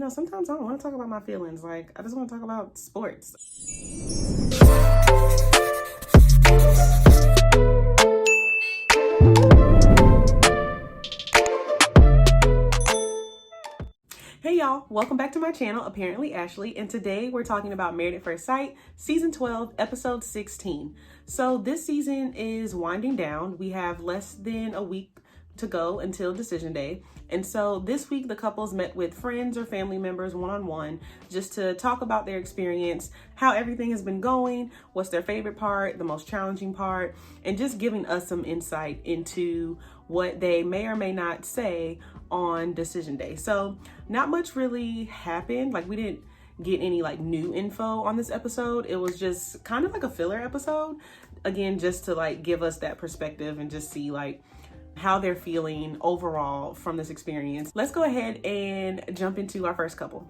No, sometimes I don't want to talk about my feelings. Like, I just want to talk about sports. Hey y'all, welcome back to my channel, Apparently Ashley, and today we're talking about Married at First Sight, Season 12, Episode 16. So this season is winding down. We have less than a week to go until decision day. And so this week the couples met with friends or family members one-on-one just to talk about their experience, how everything has been going, what's their favorite part, the most challenging part, and just giving us some insight into what they may or may not say on decision day. So not much really happened. Like, we didn't get any like new info on this episode. It was just kind of like a filler episode, again, just to like give us that perspective and just see like how they're feeling overall from this experience. Let's go ahead and jump into our first couple.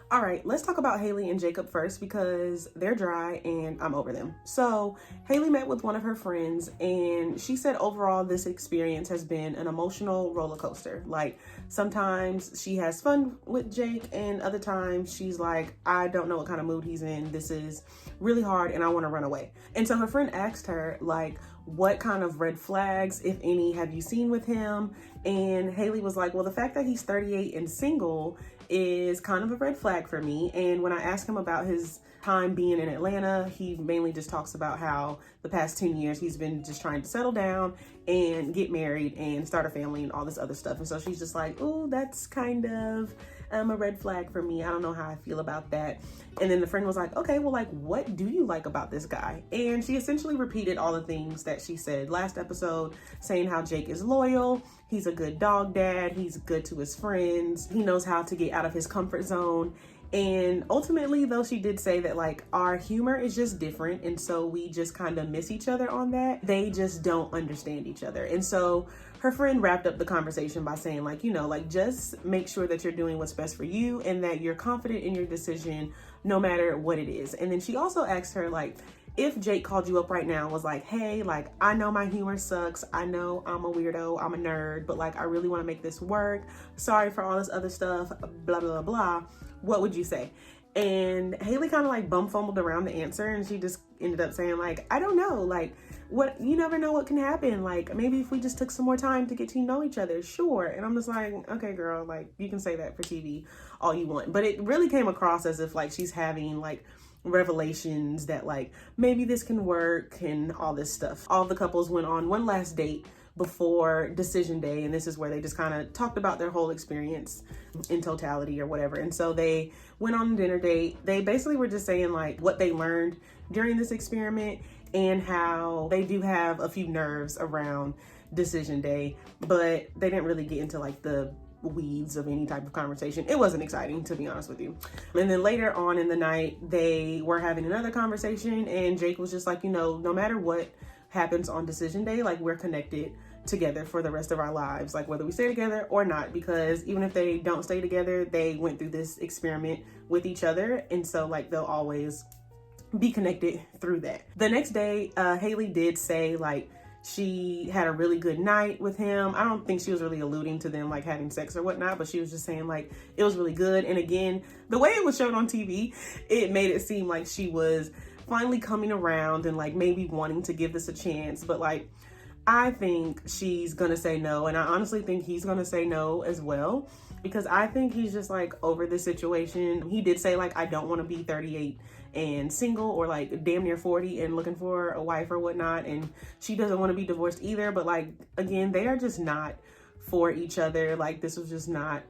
All right, let's talk about Haley and Jacob first because they're dry and I'm over them. So Haley met with one of her friends and she said overall this experience has been an emotional roller coaster. Like, sometimes she has fun with Jake and other times she's like, I don't know what kind of mood he's in. This is really hard and I want to run away. And so her friend asked her, like, what kind of red flags, if any, have you seen with him? And Haley was like, well, the fact that he's 38 and single is kind of a red flag for me. And when I asked him about his time being in Atlanta, he mainly just talks about how the past 10 years he's been just trying to settle down and get married and start a family and all this other stuff. And so she's just like, oh, that's kind of a red flag for me. I don't know how I feel about that. And then the friend was like, okay, well, like, what do you like about this guy? And she essentially repeated all the things that she said last episode, saying how Jake is loyal, he's a good dog dad, he's good to his friends, he knows how to get out of his comfort zone. And ultimately, though, she did say that like our humor is just different. And so we just kind of miss each other on that. They just don't understand each other. And so her friend wrapped up the conversation by saying like, you know, like, just make sure that you're doing what's best for you and that you're confident in your decision no matter what it is. And then she also asked her, like, if Jake called you up right now and was like, hey, like, I know my humor sucks. I know I'm a weirdo, I'm a nerd, but like, I really want to make this work. Sorry for all this other stuff, blah, blah, blah. What would you say? And Haley kind of like bum fumbled around the answer and she just ended up saying like, I don't know, like, what, you never know what can happen. Like, maybe if we just took some more time to get to know each other, sure. And I'm just like, okay, girl, like, you can say that for TV all you want. But it really came across as if like she's having like revelations that like maybe this can work and all this stuff. All the couples went on one last date before decision day, and this is where they just kind of talked about their whole experience in totality or whatever. And so they went on a dinner date. They basically were just saying like what they learned during this experiment and how they do have a few nerves around decision day, but they didn't really get into like the weeds of any type of conversation. It wasn't exciting, to be honest with you. And then later on in the night, they were having another conversation and Jake was just like, you know, no matter what happens on decision day, like, we're connected together for the rest of our lives, like whether we stay together or not, because even if they don't stay together, they went through this experiment with each other. And so like they'll always be connected through that. The next day, Haley did say like she had a really good night with him. I don't think she was really alluding to them like having sex or whatnot, but she was just saying like it was really good. And again, the way it was shown on TV, it made it seem like she was finally coming around and like maybe wanting to give this a chance. But like, I think she's gonna say no, and I honestly think he's gonna say no as well, because I think he's just like over this situation. He did say like, I don't want to be 38 and single or like damn near 40 and looking for a wife or whatnot, and she doesn't want to be divorced either. But like, again, they are just not for each other. Like, this was just not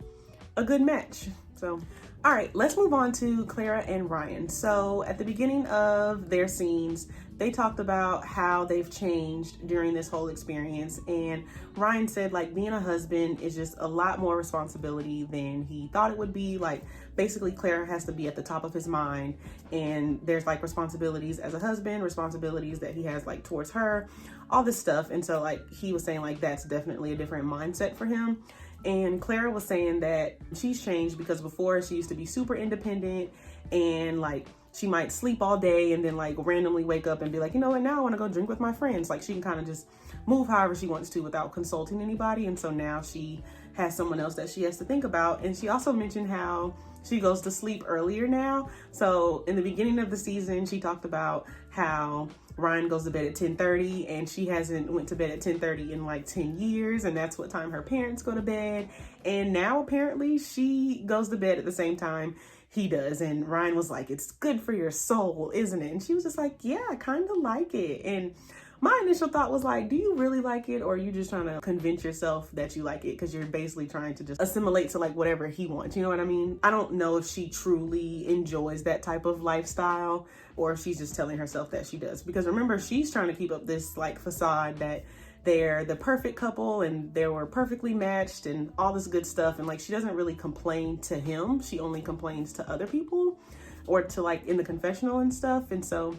a good match. So all right, let's move on to Clara and Ryan. So at the beginning of their scenes, they talked about how they've changed during this whole experience. And Ryan said like being a husband is just a lot more responsibility than he thought it would be. Like, basically Clara has to be at the top of his mind, and there's like responsibilities as a husband, responsibilities that he has like towards her, all this stuff. And so like he was saying like that's definitely a different mindset for him. And Clara was saying that she's changed because before she used to be super independent and like she might sleep all day and then like randomly wake up and be like, you know what, now I want to go drink with my friends. Like, she can kind of just move however she wants to without consulting anybody. And so now she has someone else that she has to think about. And she also mentioned how she goes to sleep earlier now. So in the beginning of the season, she talked about how Ryan goes to bed at 10:30 and she hasn't went to bed at 10:30 in like 10 years. And that's what time her parents go to bed. And now apparently she goes to bed at the same time he does. And Ryan was like, it's good for your soul, isn't it? And she was just like, yeah, I kind of like it. And my initial thought was like, do you really like it, or are you just trying to convince yourself that you like it because you're basically trying to just assimilate to like whatever he wants? You know what I mean? I don't know if she truly enjoys that type of lifestyle or if she's just telling herself that she does. Because remember, she's trying to keep up this like facade that they're the perfect couple and they were perfectly matched and all this good stuff. And like, she doesn't really complain to him. She only complains to other people or to like in the confessional and stuff. And so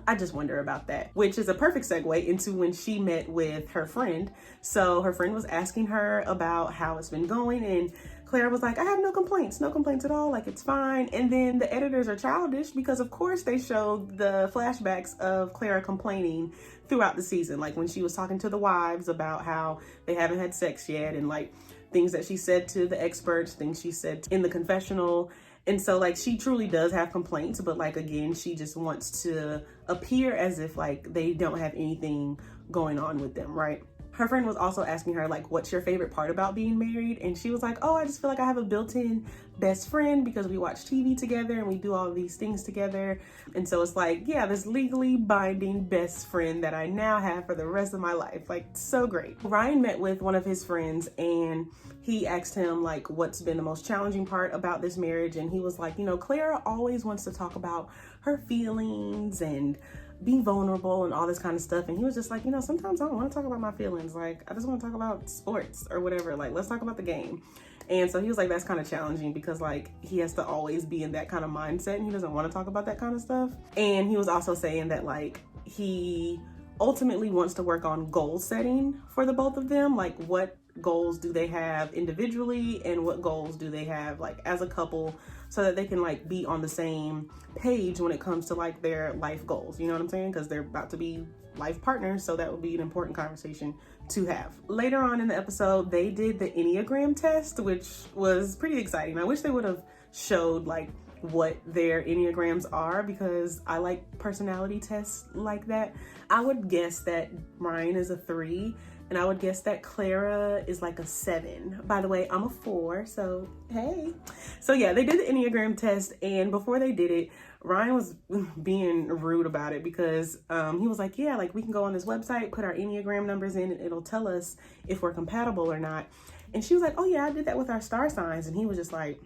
I just wonder about that, which is a perfect segue into when she met with her friend. So her friend was asking her about how it's been going, and Clara was like, I have no complaints at all. Like, it's fine. And then the editors are childish because of course they showed the flashbacks of Clara complaining throughout the season. Like when she was talking to the wives about how they haven't had sex yet, and like things that she said to the experts, things she said in the confessional. And so like she truly does have complaints, but like again, she just wants to appear as if like they don't have anything going on with them, right? Her friend was also asking her like, what's your favorite part about being married? And she was like, oh, I just feel like I have a built-in best friend because we watch TV together and we do all of these things together. And so it's like, yeah, this legally binding best friend that I now have for the rest of my life. Like, so great. Ryan met with one of his friends and he asked him like, what's been the most challenging part about this marriage? And he was like, you know, Clara always wants to talk about her feelings and be vulnerable and all this kind of stuff. And he was just like, you know, sometimes I don't want to talk about my feelings. Like, I just want to talk about sports or whatever. Like, let's talk about the game. And so he was like, that's kind of challenging because like he has to always be in that kind of mindset and he doesn't want to talk about that kind of stuff. And he was also saying that like he ultimately wants to work on goal setting for the both of them. Like, what goals do they have individually and what goals do they have like as a couple, so that they can like be on the same page when it comes to like their life goals. You know what I'm saying? Because they're about to be life partners, so that would be an important conversation to have. Later on in the episode, they did the Enneagram test, which was pretty exciting. I wish they would have showed like what their Enneagrams are, because I like personality tests like that. I would guess that Ryan is a 3, and I would guess that Clara is like a 7. By the way, I'm a 4, so hey. So yeah, they did the Enneagram test, and before they did it, Ryan was being rude about it because he was like, yeah, like we can go on this website, put our Enneagram numbers in, and it'll tell us if we're compatible or not. And she was like, oh yeah, I did that with our star signs. And he was just like,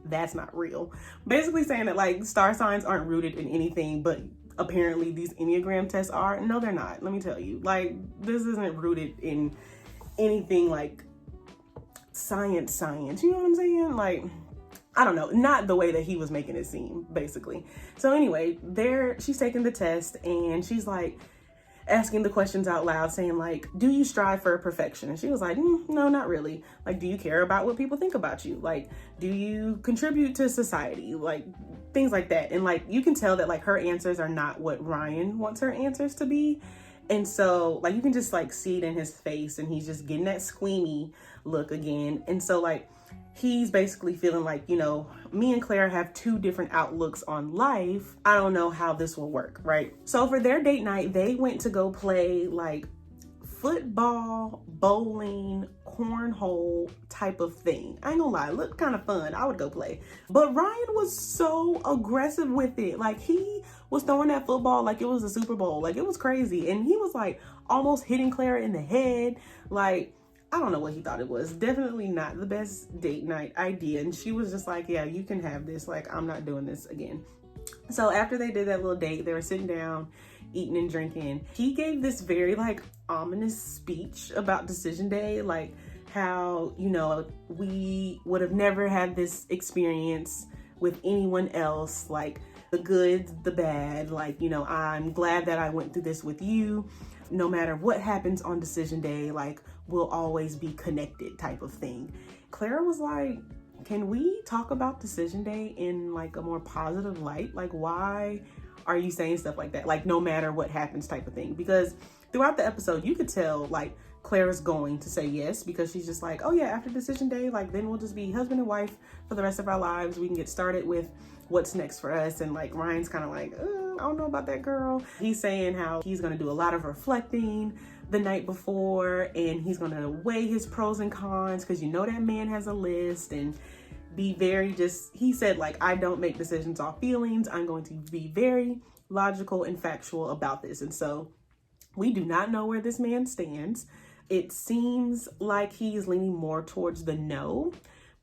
that's not real. Basically saying that like star signs aren't rooted in anything, but apparently these Enneagram tests are. No, they're not. Let me tell you, like, this isn't rooted in anything like science, you know what I'm saying? Like, I don't know, not the way that he was making it seem, basically. So anyway, she's taking the test and she's like asking the questions out loud, saying like, do you strive for perfection? And she was like, no, not really. Like, do you care about what people think about you? Like, do you contribute to society? Like, things like that. And like, you can tell that like her answers are not what Ryan wants her answers to be. And so like, you can just like see it in his face, and he's just getting that squeamy look again. And so like, he's basically feeling like, you know, me and Claire have 2 different outlooks on life. I don't know how this will work, right? So for their date night, they went to go play like football, bowling, cornhole type of thing. I ain't gonna lie, it looked kind of fun. I would go play. But Ryan was so aggressive with it. Like, he was throwing that football like it was a Super Bowl. Like, it was crazy. And he was like almost hitting Clara in the head. Like, I don't know what he thought it was. Definitely not the best date night idea. And she was just like, yeah, you can have this. Like, I'm not doing this again. So after they did that little date, they were sitting down, eating and drinking. He gave this very like ominous speech about decision day, like how, you know, we would have never had this experience with anyone else, like the good, the bad, like, you know, I'm glad that I went through this with you. No matter what happens on decision day, like, we'll always be connected type of thing. Clara was like, can we talk about decision day in like a more positive light? Like, why are you saying stuff like that? Like, no matter what happens type of thing. Because throughout the episode, you could tell like Clara's going to say yes, because she's just like, oh yeah, after decision day, like then we'll just be husband and wife for the rest of our lives. We can get started with what's next for us. And like Ryan's kind of like, I don't know about that, girl. He's saying how he's going to do a lot of reflecting the night before, and he's going to weigh his pros and cons, because you know that man has a list, and be very he said, like, I don't make decisions off feelings. I'm going to be very logical and factual about this. And so we do not know where this man stands. It seems like he's leaning more towards the no,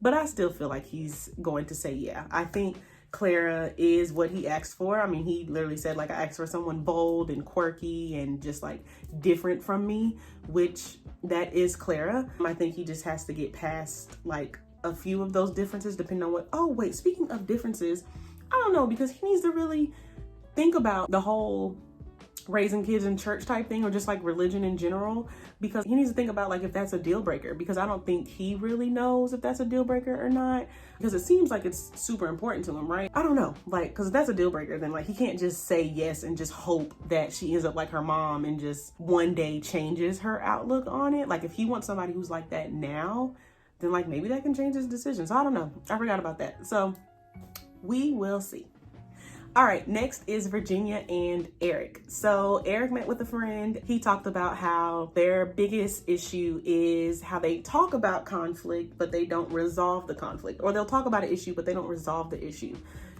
but I still feel like he's going to say yeah. I think Clara is what he asked for. I mean, he literally said, like, I asked for someone bold and quirky and just like different from me, which that is Clara. I think he just has to get past like a few of those differences, depending on what, oh wait, speaking of differences, I don't know, because he needs to really think about the whole raising kids in church type thing, or just like religion in general, because he needs to think about like if that's a deal breaker, because I don't think he really knows if that's a deal breaker or not, because it seems like it's super important to him, right? I don't know, like, because if that's a deal breaker, then like he can't just say yes and just hope that she ends up like her mom and just one day changes her outlook on it. Like if he wants somebody who's like that now, then like maybe that can change his decision. So I don't know, I forgot about that. So we will see. All right, next is Virginia and Erik. So Erik met with a friend. He talked about how their biggest issue is how they talk about conflict, but they don't resolve the conflict, or they'll talk about an issue, but they don't resolve the issue.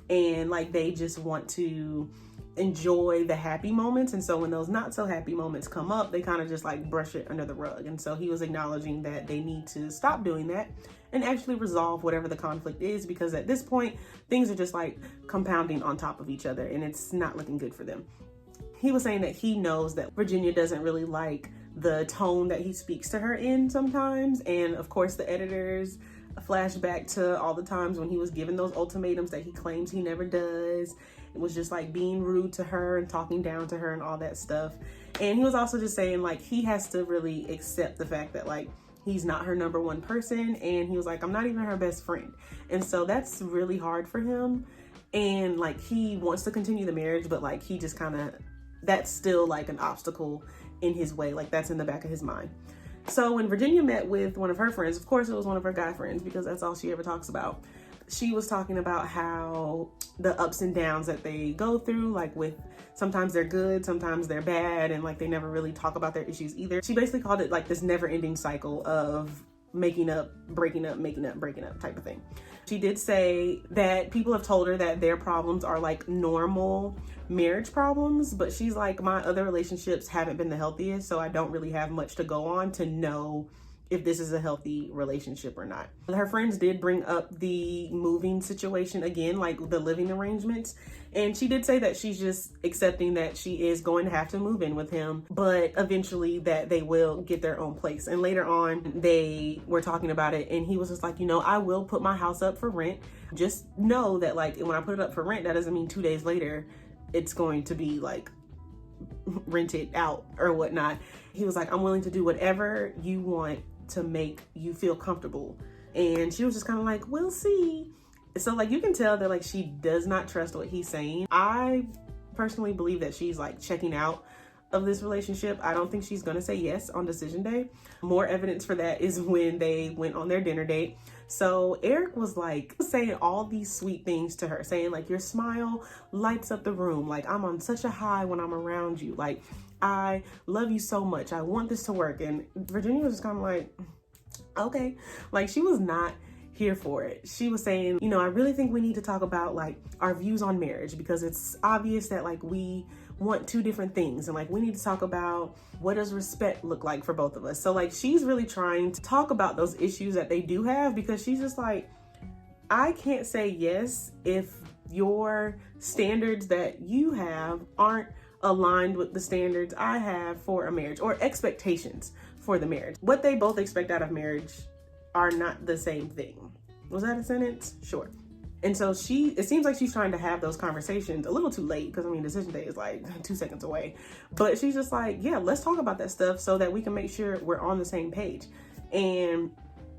And like, they just want to enjoy the happy moments. And so when those not so happy moments come up, they kind of just like brush it under the rug. And so he was acknowledging that they need to stop doing that and actually resolve whatever the conflict is, because at this point, things are just like compounding on top of each other and it's not looking good for them. He was saying that he knows that Virginia doesn't really like the tone that he speaks to her in sometimes. And of course, the editors flash back to all the times when he was given those ultimatums that he claims he never does. It was just like being rude to her and talking down to her and all that stuff. And he was also just saying like he has to really accept the fact that like he's not her number one person. And he was like, I'm not even her best friend. And so that's really hard for him. And like, he wants to continue the marriage, but like, he just kind of, that's still like an obstacle in his way. Like that's in the back of his mind. So when Virginia met with one of her friends, of course it was one of her guy friends, because that's all she ever talks about. She was talking about how the ups and downs that they go through, like with sometimes they're good, sometimes they're bad, and like they never really talk about their issues either. She basically called it like this never ending cycle of making up, breaking up, making up, breaking up type of thing. She did say that people have told her that their problems are like normal marriage problems, but she's like, my other relationships haven't been the healthiest, so I don't really have much to go on to know if this is a healthy relationship or not. Her friends did bring up the moving situation again, like the living arrangements. And she did say that she's just accepting that she is going to have to move in with him, but eventually that they will get their own place. And later on, they were talking about it, and he was just like, you know, I will put my house up for rent. Just know that like, when I put it up for rent, that doesn't mean 2 days later, it's going to be like rented out or whatnot. He was like, I'm willing to do whatever you want to make you feel comfortable. And she was just kind of like, we'll see. So like, you can tell that like she does not trust what he's saying. I personally believe that she's like checking out of this relationship. I don't think she's gonna say yes on decision day. More evidence for that is when they went on their dinner date. So Erik was like saying all these sweet things to her, saying like, your smile lights up the room. Like, I'm on such a high when I'm around you. Like, I love you so much. I want this to work. And Virginia was just kind of like, okay. Like, she was not here for it. She was saying, you know, I really think we need to talk about like our views on marriage, because it's obvious that like we want two different things, and like we need to talk about what does respect look like for both of us. So like, she's really trying to talk about those issues that they do have, because she's just like, I can't say yes if your standards that you have aren't aligned with the standards I have for a marriage, or expectations for the marriage. What they both expect out of marriage are not the same thing. Was that a sentence? Sure. And so it seems like she's trying to have those conversations a little too late, because I mean, decision day is like 2 seconds away. But she's just like, yeah, let's talk about that stuff so that we can make sure we're on the same page. And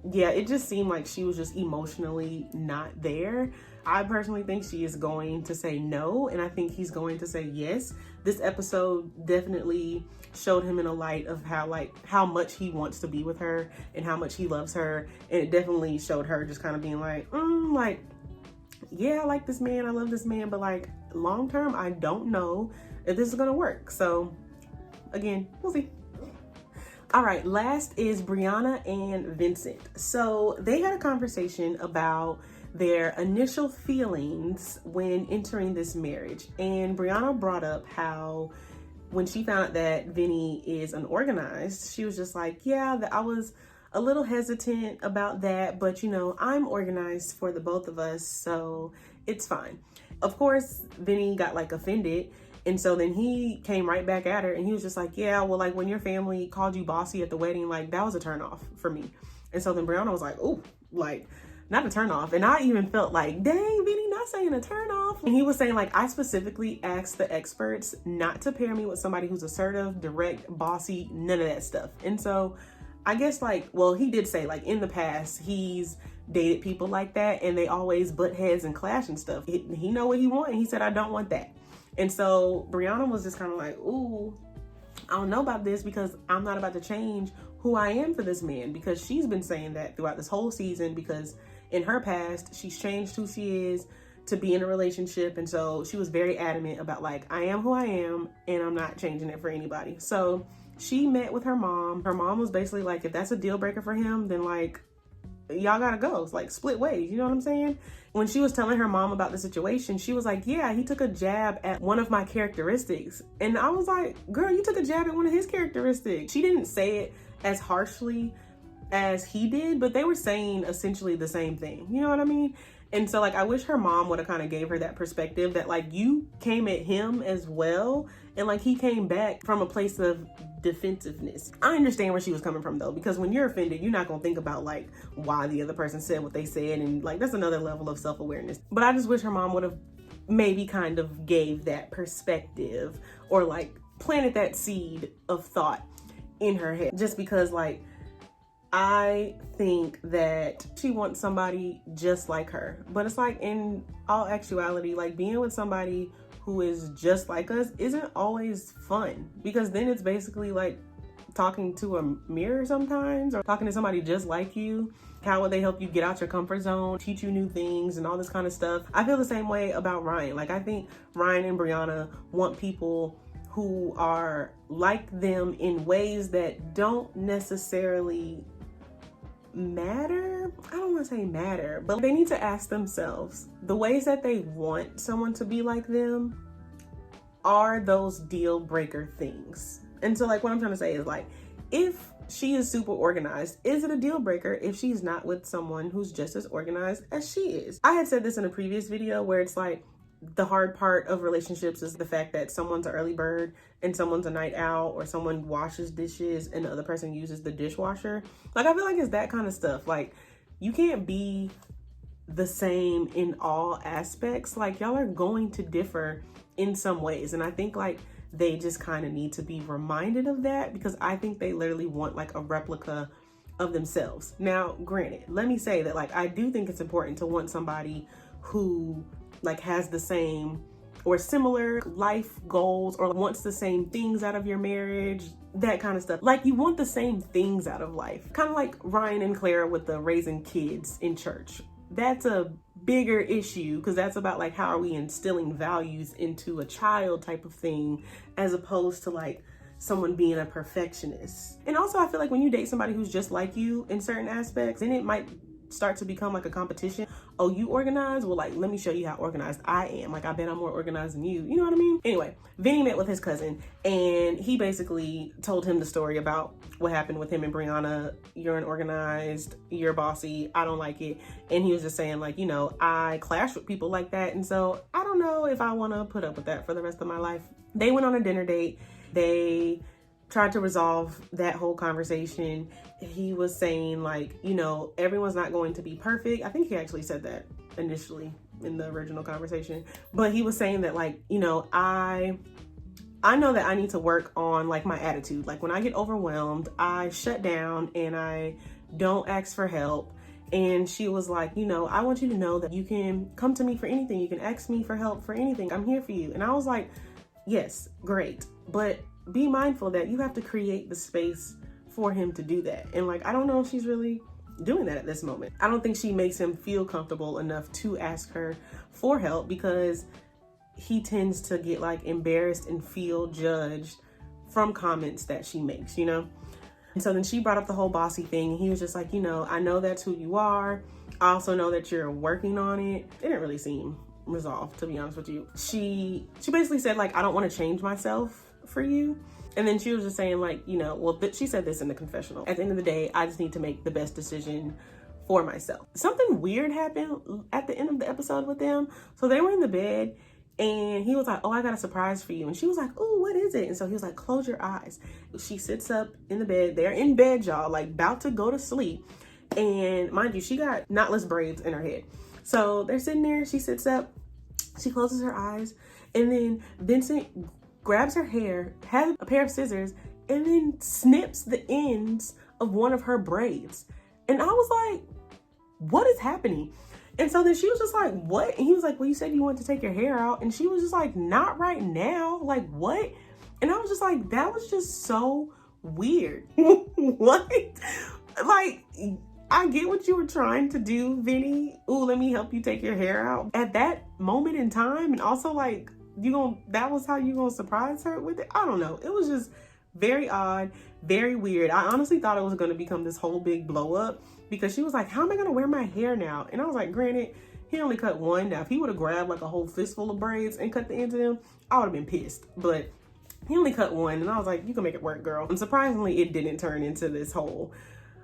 yeah, it just seemed like she was just emotionally not there. I personally think she is going to say no, and I think he's going to say yes. This episode definitely showed him in a light of how much he wants to be with her and how much he loves her. And it definitely showed her just kind of being like, yeah, I like this man, I love this man, but like long term, I don't know if this is gonna work. So again, we'll see. All right, last is Briana and Vincent. So they had a conversation about their initial feelings when entering this marriage. And Briana brought up how when she found out that Vinny is unorganized, she was just like, yeah, that I was a little hesitant about that, but you know, I'm organized for the both of us, so it's fine. Of course, Vinny got like offended. And so then he came right back at her and he was just like, yeah, well, like when your family called you bossy at the wedding, like that was a turnoff for me. And so then Briana was like, oh, like not a turnoff. And I even felt like, dang, Vinny, not saying a turnoff. And he was saying like, I specifically asked the experts not to pair me with somebody who's assertive, direct, bossy, none of that stuff. And so I guess like, well, he did say like in the past, he's dated people like that and they always butt heads and clash and stuff. He know what he want and he said, I don't want that. And so Briana was just kind of like, ooh, I don't know about this because I'm not about to change who I am for this man, because she's been saying that throughout this whole season, because in her past, she's changed who she is to be in a relationship. And so she was very adamant about like, I am who I am and I'm not changing it for anybody. So she met with her mom. Her mom was basically like, if that's a deal breaker for him, then like, y'all gotta go. It's like split ways, you know what I'm saying? When she was telling her mom about the situation, she was like, yeah, he took a jab at one of my characteristics. And I was like, girl, you took a jab at one of his characteristics. She didn't say it as harshly as he did, but they were saying essentially the same thing. You know what I mean? And so like, I wish her mom would have kind of gave her that perspective that like you came at him as well. And like he came back from a place of defensiveness. I understand where she was coming from though, because when you're offended, you're not gonna think about like why the other person said what they said. And like, that's another level of self-awareness. But I just wish her mom would have maybe kind of gave that perspective or like planted that seed of thought in her head, just because like, I think that she wants somebody just like her. But it's like in all actuality, like being with somebody who is just like us isn't always fun, because then it's basically like talking to a mirror sometimes, or talking to somebody just like you. How would they help you get out your comfort zone, teach you new things and all this kind of stuff? I feel the same way about Ryan. Like I think Ryan and Briana want people who are like them in ways that don't necessarily matter. I don't want to say matter, but they need to ask themselves, the ways that they want someone to be like them, are those deal breaker things? And so like what I'm trying to say is like, if she is super organized, is it a deal breaker if she's not with someone who's just as organized as she is? I had said this in a previous video where it's like, the hard part of relationships is the fact that someone's an early bird and someone's a night owl, or someone washes dishes and the other person uses the dishwasher. Like, I feel like it's that kind of stuff. Like, you can't be the same in all aspects. Like, y'all are going to differ in some ways. And I think like they just kind of need to be reminded of that, because I think they literally want like a replica of themselves. Now, granted, let me say that like, I do think it's important to want somebody who like has the same or similar life goals, or wants the same things out of your marriage, that kind of stuff. Like, you want the same things out of life. Kind of like Ryan and Clara with the raising kids in church. That's a bigger issue, because that's about like, how are we instilling values into a child type of thing, as opposed to like someone being a perfectionist. And also I feel like when you date somebody who's just like you in certain aspects, then it might start to become like a competition. Oh, you organized? Well, like, let me show you how organized I am. Like, I bet I'm more organized than you. You know what I mean? Anyway, Vinny met with his cousin and he basically told him the story about what happened with him and Briana. You're unorganized, you're bossy, I don't like it. And he was just saying like, you know, I clash with people like that. And so I don't know if I want to put up with that for the rest of my life. They went on a dinner date. They tried to resolve that whole conversation. He was saying like, you know, everyone's not going to be perfect. I think he actually said that initially in the original conversation, but he was saying that like, you know, I know that I need to work on like my attitude. Like when I get overwhelmed, I shut down and I don't ask for help. And she was like, you know, I want you to know that you can come to me for anything. You can ask me for help for anything. I'm here for you. And I was like, yes, great. But be mindful that you have to create the space for him to do that. And like, I don't know if she's really doing that at this moment. I don't think she makes him feel comfortable enough to ask her for help, because he tends to get like embarrassed and feel judged from comments that she makes, you know? And so then she brought up the whole bossy thing, and he was just like, you know, I know that's who you are. I also know that you're working on it. It didn't really seem resolved, to be honest with you. She basically said like, I don't want to change myself for you. And then she was just saying like, you know, well, she said this in the confessional. At the end of the day, I just need to make the best decision for myself. Something weird happened at the end of the episode with them. So they were in the bed, and he was like, oh, I got a surprise for you. And she was like, oh, what is it? And so he was like, close your eyes. She sits up in the bed. They're in bed, y'all, like about to go to sleep. And mind you, she got knotless braids in her head. So they're sitting there. She sits up. She closes her eyes. And then Vincent grabs her hair, has a pair of scissors, and then snips the ends of one of her braids. And I was like, what is happening? And so then she was just like, what? And he was like, well, you said you wanted to take your hair out. And she was just like, not right now. Like, what? And I was just like, that was just so weird. What? Like, I get what you were trying to do, Vinny. Ooh, let me help you take your hair out. At that moment in time, and also like, that was how you gonna surprise her with it? I don't know. It was just very odd, very weird. I honestly thought it was gonna become this whole big blow up, because she was like, how am I gonna wear my hair now? And I was like, granted, he only cut one. Now, if he would have grabbed like a whole fistful of braids and cut the ends of them, I would have been pissed. But he only cut one, and I was like, you can make it work, girl. And surprisingly, it didn't turn into this whole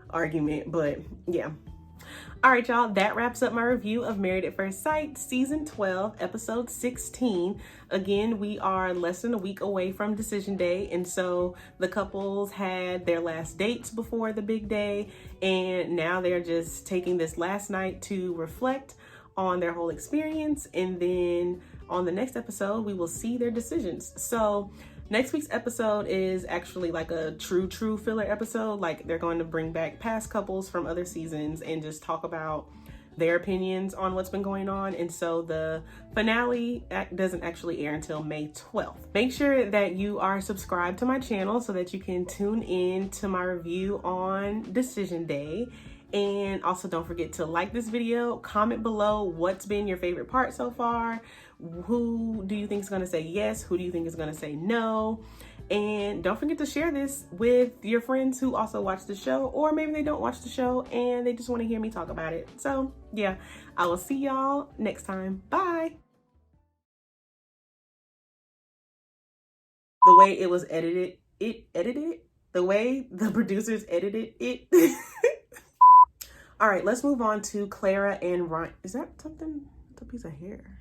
argument, but yeah. All right, y'all, that wraps up my review of Married at First Sight, season 12, episode 16. Again, we are less than a week away from decision day, and so the couples had their last dates before the big day, and now they're just taking this last night to reflect on their whole experience, and then on the next episode, we will see their decisions. So next week's episode is actually like a true filler episode. Like, they're going to bring back past couples from other seasons and just talk about their opinions on what's been going on. And so the finale doesn't actually air until May 12th. Make sure that you are subscribed to my channel so that you can tune in to my review on Decision Day. And also don't forget to like this video, comment below what's been your favorite part so far. Who do you think is going to say yes? Who do you think is going to say no? And don't forget to share this with your friends who also watch the show, or maybe they don't watch the show and they just want to hear me talk about it. So yeah, I will see y'all next time. Bye. The way it was edited, the way the producers edited it. All right, let's move on to Clara and Ryan. Is that something? It's a piece of hair.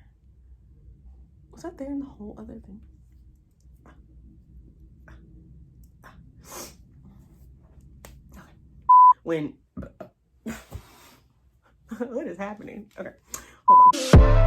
Was that there in the whole other thing? When, what is happening? Okay, hold on.